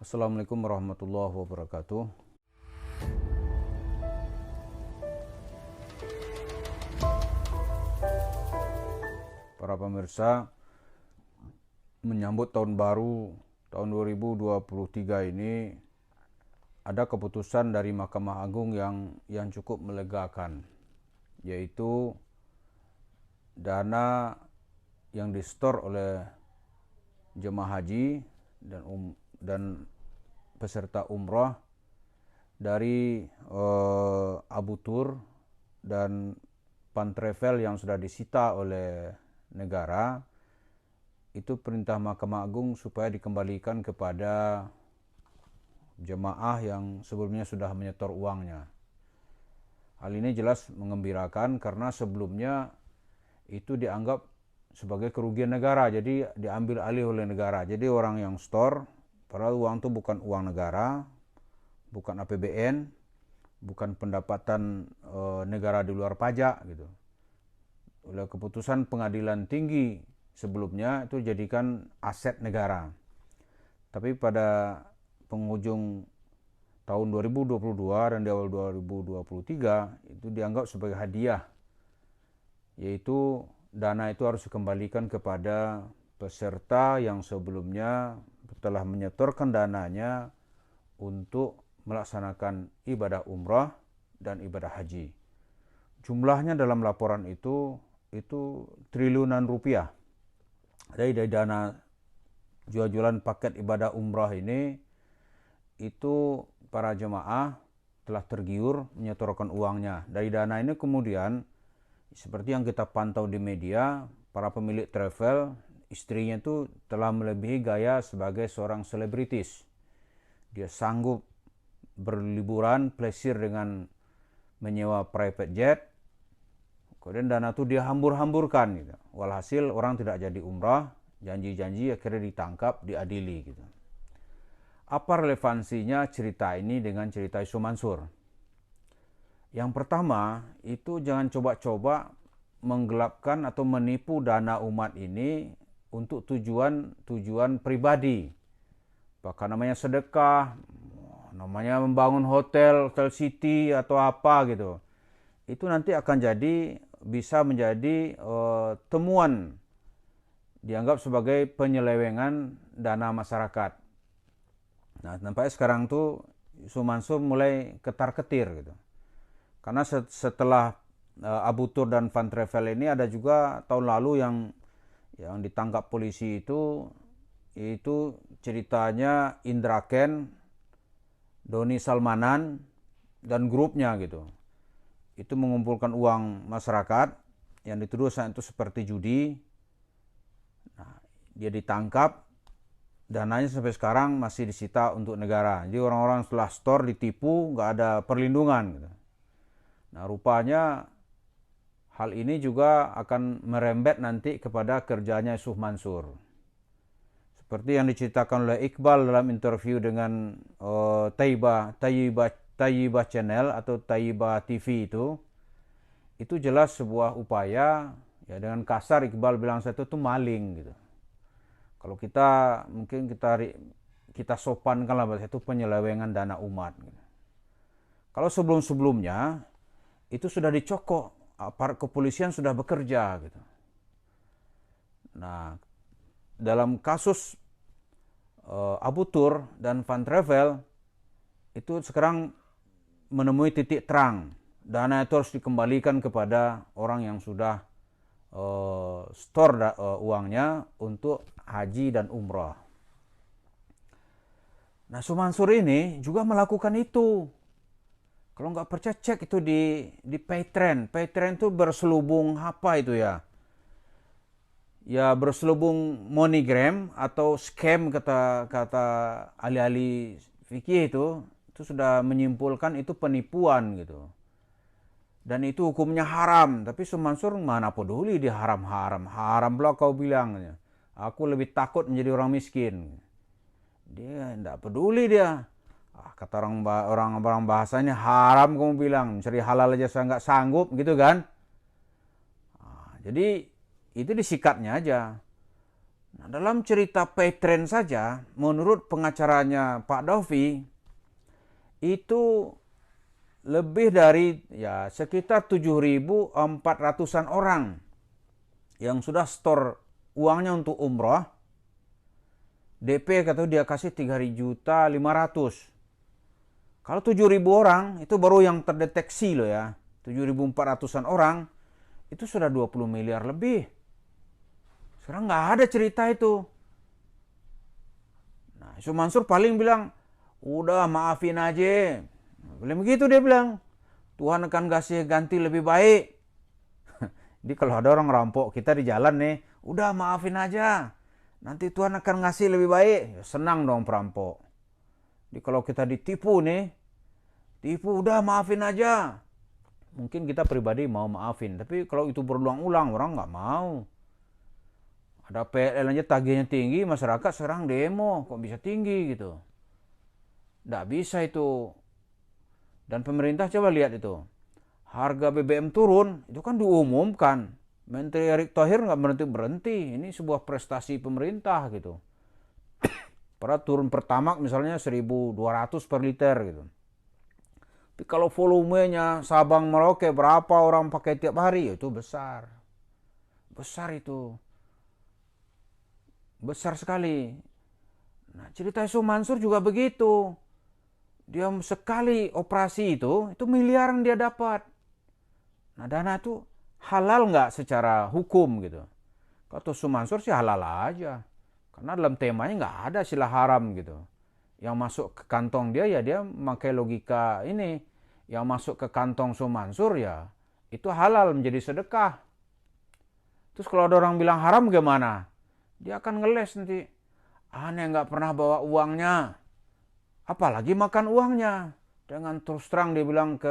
Assalamualaikum warahmatullahi wabarakatuh. Para pemirsa, menyambut tahun baru tahun 2023 ini ada keputusan dari Mahkamah Agung yang cukup melegakan, yaitu dana yang disetor oleh jemaah haji dan peserta umrah dari Abu Tur dan Pantravel yang sudah disita oleh negara, itu perintah Mahkamah Agung supaya dikembalikan kepada jemaah yang sebelumnya sudah menyetor uangnya. Hal ini jelas mengembirakan karena sebelumnya itu dianggap sebagai kerugian negara, jadi diambil alih oleh negara. Jadi orang yang store, padahal uang itu bukan uang negara, bukan APBN, bukan pendapatan negara di luar pajak gitu. Oleh keputusan pengadilan tinggi sebelumnya itu jadikan aset negara. Tapi pada penghujung tahun 2022 dan di awal 2023 itu dianggap sebagai hadiah, yaitu dana itu harus dikembalikan kepada peserta yang sebelumnya telah menyetorkan dananya untuk melaksanakan ibadah umrah dan ibadah haji. Jumlahnya dalam laporan itu triliunan rupiah. Dari dana jual-jualan paket ibadah umrah ini, itu para jemaah telah tergiur menyetorkan uangnya. Dari dana ini kemudian, seperti yang kita pantau di media, para pemilik travel, istrinya itu telah melebihi gaya sebagai seorang selebritis. Dia sanggup berliburan, plesir dengan menyewa private jet. Kemudian dana itu dia hambur-hamburkan gitu. Walhasil orang tidak jadi umrah, janji-janji akhirnya ditangkap, diadili gitu. Apa relevansinya cerita ini dengan cerita Yusuf Mansur? Yang pertama, itu jangan coba-coba menggelapkan atau menipu dana umat ini untuk tujuan pribadi. Bahkan namanya sedekah, namanya membangun hotel city atau apa gitu. Itu nanti akan bisa menjadi temuan dianggap sebagai penyelewengan dana masyarakat. Nah, nampaknya sekarang tuh Yusuf Mansur mulai ketar-ketir gitu. Karena setelah Abu Tur dan Van Travel ini ada juga tahun lalu yang ditangkap polisi itu ceritanya Indra Ken, Doni Salmanan dan grupnya gitu. Itu mengumpulkan uang masyarakat yang dituduh saat itu seperti judi. Nah, dia ditangkap, dananya sampai sekarang masih disita untuk negara. Jadi orang-orang setelah store ditipu, nggak ada perlindungan gitu. Nah, rupanya hal ini juga akan merembet nanti kepada kerjanya Yusuf Mansur. Seperti yang diceritakan oleh Iqbal dalam interview dengan Tayyibah Channel atau Tayyibah TV itu jelas sebuah upaya, ya dengan kasar Iqbal bilang saya itu maling gitu. Kalau kita mungkin kita sopankan lah bahasa itu penyelewengan dana umat gitu. Kalau sebelum-sebelumnya itu sudah dicokok, aparat kepolisian sudah bekerja gitu. Nah, dalam kasus Abu Tur dan Van Travel itu sekarang menemui titik terang. Dana itu harus dikembalikan kepada orang yang sudah store uangnya untuk haji dan umrah. Nah, Sumansur ini juga melakukan itu. Kalau nggak percaya cek itu di Paytrend. Paytrend itu berselubung apa itu ya? Ya berselubung MoneyGram atau scam kata ahli-ahli fikih itu sudah menyimpulkan itu penipuan gitu. Dan itu hukumnya haram, tapi Sumansur mana peduli dia haram-haram. Haram pula kau bilang. Aku lebih takut menjadi orang miskin. Dia tidak peduli dia. Kata orang bahasanya haram kamu bilang, mencari halal aja saya nggak sanggup gitu kan. Jadi itu disikatnya aja. Nah, dalam cerita Petren saja, menurut pengacaranya Pak Dovi, itu lebih dari ya sekitar 7.400-an orang yang sudah store uangnya untuk umroh. DP kata dia kasih 3.500.000. Kalau 7.000 orang itu baru yang terdeteksi loh ya. 7.400-an orang itu sudah 20 miliar lebih. Sekarang nggak ada cerita itu. Nah, Yusuf Mansur paling bilang, udah maafin aja. Belum begitu dia bilang, Tuhan akan kasih ganti lebih baik. Jadi kalau ada orang rampok kita di jalan nih, udah maafin aja. Nanti Tuhan akan ngasih lebih baik. Ya, senang dong perampok. Jadi kalau kita ditipu nih, tipu udah maafin aja. Mungkin kita pribadi mau maafin, tapi kalau itu berulang-ulang orang nggak mau. Ada PLN aja tagihnya tinggi, masyarakat sekarang demo, kok bisa tinggi gitu. Nggak bisa itu. Dan pemerintah coba lihat itu. Harga BBM turun, itu kan diumumkan. Menteri Erick Thohir nggak berhenti-berhenti. Ini sebuah prestasi pemerintah gitu. Pada turun Pertamax misalnya 1.200 per liter gitu. Tapi kalau volumenya Sabang Merauke berapa orang pakai tiap hari, itu besar. Besar itu. Besar sekali. Nah, cerita Yusuf Mansur juga begitu. Dia sekali operasi itu miliaran dia dapat. Nah, dana itu halal nggak secara hukum gitu. Kalau Yusuf Mansur sih halal aja. Karena dalam temanya nggak ada sila haram gitu. Yang masuk ke kantong dia ya dia memakai logika ini. Yang masuk ke kantong Yusuf Mansur ya itu halal menjadi sedekah. Terus kalau ada orang bilang haram gimana? Dia akan ngeles nanti. Aneh nggak pernah bawa uangnya. Apalagi makan uangnya. Dengan terus terang dia bilang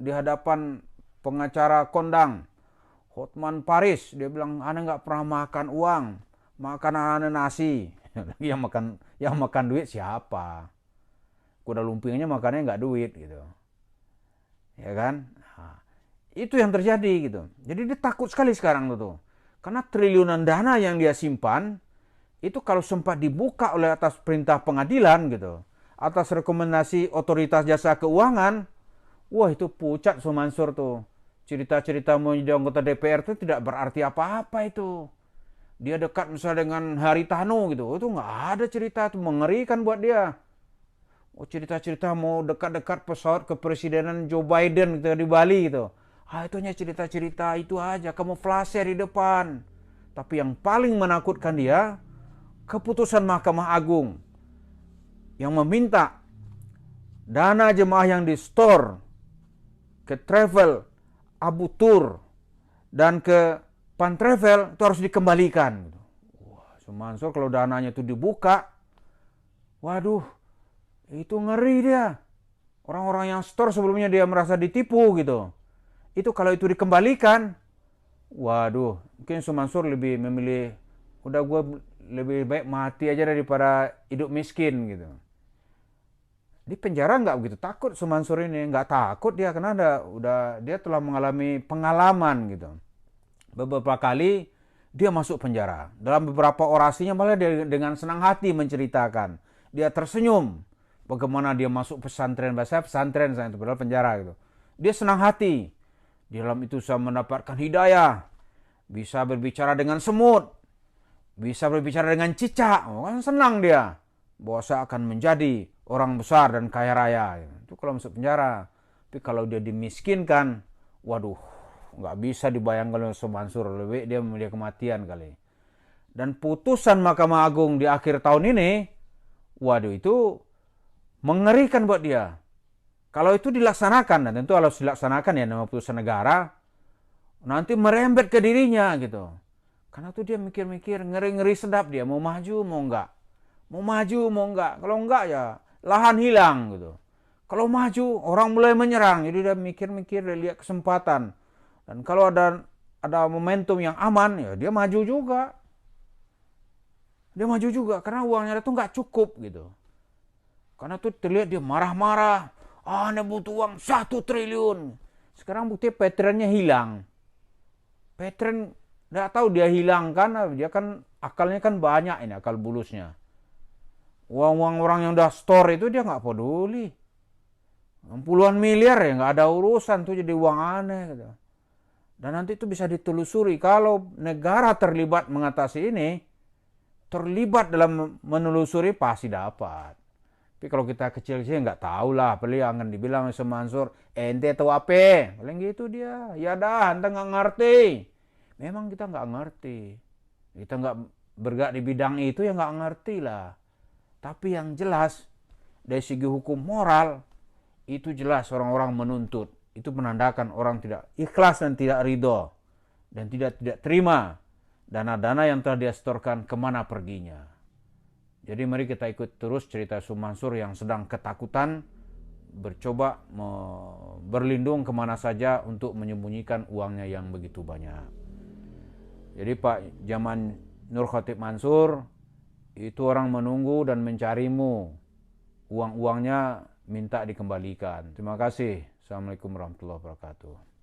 di hadapan pengacara kondang. Hotman Paris. Dia bilang aneh nggak pernah makan uang. Makan aneh nasi. yang makan duit siapa? Kuda lumpingnya makannya nggak duit gitu. Ya kan? Nah, itu yang terjadi gitu. Jadi dia takut sekali sekarang tuh. Karena triliunan dana yang dia simpan, itu kalau sempat dibuka oleh atas perintah pengadilan gitu, atas rekomendasi otoritas jasa keuangan, wah itu pucat Yusuf Mansur tuh. Cerita-cerita mau jadi anggota DPR itu tidak berarti apa-apa itu. Dia dekat misalnya dengan Haritano gitu, itu nggak ada cerita itu, mengerikan buat dia. Oh cerita-cerita mau dekat-dekat pesawat kepresidenan Joe Biden gitu di Bali gitu. Itu hanya cerita-cerita itu aja, kamuflase di depan. Tapi yang paling menakutkan dia, keputusan Mahkamah Agung yang meminta dana jemaah yang di-store ke travel, Abu Tur, dan ke Pantravel itu harus dikembalikan. Wah, Yusuf Mansur kalau dananya itu dibuka, waduh, itu ngeri dia. Orang-orang yang store sebelumnya dia merasa ditipu gitu. Itu kalau itu dikembalikan, waduh, mungkin Yusuf Mansur lebih memilih, udah gue lebih baik mati aja daripada hidup miskin gitu. Di penjara nggak begitu takut Yusuf Mansur ini, nggak takut dia karena dia telah mengalami pengalaman gitu. Beberapa kali dia masuk penjara. Dalam beberapa orasinya malah dia dengan senang hati menceritakan. Dia tersenyum bagaimana dia masuk pesantren, bahasa pesantren saya itu padahal penjara gitu. Dia senang hati. Di dalam itu saya mendapatkan hidayah. Bisa berbicara dengan semut. Bisa berbicara dengan cicak. Oh, kan senang dia. Bahwa saya akan menjadi orang besar dan kaya raya. Itu kalau masuk penjara. Tapi kalau dia dimiskinkan, waduh, nggak bisa dibayangkan oleh Yusuf Mansur. Lebih dia memilih kematian kali. Dan putusan Mahkamah Agung di akhir tahun ini, waduh itu mengerikan buat dia. Kalau itu dilaksanakan, dan tentu harus dilaksanakan ya nama putusan negara, nanti merembet ke dirinya gitu. Karena tuh dia mikir-mikir, ngeri-ngeri sedap dia, mau maju mau enggak. Mau maju mau enggak. Kalau enggak ya lahan hilang gitu. Kalau maju orang mulai menyerang, jadi dia mikir-mikir, dia lihat kesempatan. Dan kalau ada momentum yang aman, ya dia maju juga. Dia maju juga, karena uangnya itu nggak cukup gitu. Karena tuh terlihat dia marah-marah. Anda butuh uang 1 triliun. Sekarang bukti Petrennya hilang. Petren nggak tahu dia hilang kan, dia kan Akalnya kan banyak ini, akal bulusnya. Uang-uang orang yang udah store itu dia nggak peduli. Puluhan miliar ya nggak ada urusan tuh, jadi uang aneh gitu. Dan nanti itu bisa ditelusuri. Kalau negara terlibat mengatasi ini, terlibat dalam menelusuri pasti dapat. Tapi kalau kita kecil-kecil nggak tahu lah, paling akan dibilang sama Mansur, ente tahu apa? Paling gitu dia. Ya dah, ente nggak ngerti. Memang kita nggak ngerti. Kita nggak bergerak di bidang itu ya nggak ngerti lah. Tapi yang jelas dari segi hukum moral itu jelas orang-orang menuntut. Itu menandakan orang tidak ikhlas dan tidak ridho dan tidak terima dana-dana yang telah dia setorkan kemana perginya. Jadi mari kita ikut terus cerita Sumansur yang sedang ketakutan, bercoba berlindung kemana saja untuk menyembunyikan uangnya yang begitu banyak. Jadi Pak, zaman Nur Khatib Mansur, itu orang menunggu dan mencarimu. Uang-uangnya minta dikembalikan. Terima kasih. Assalamualaikum warahmatullahi wabarakatuh.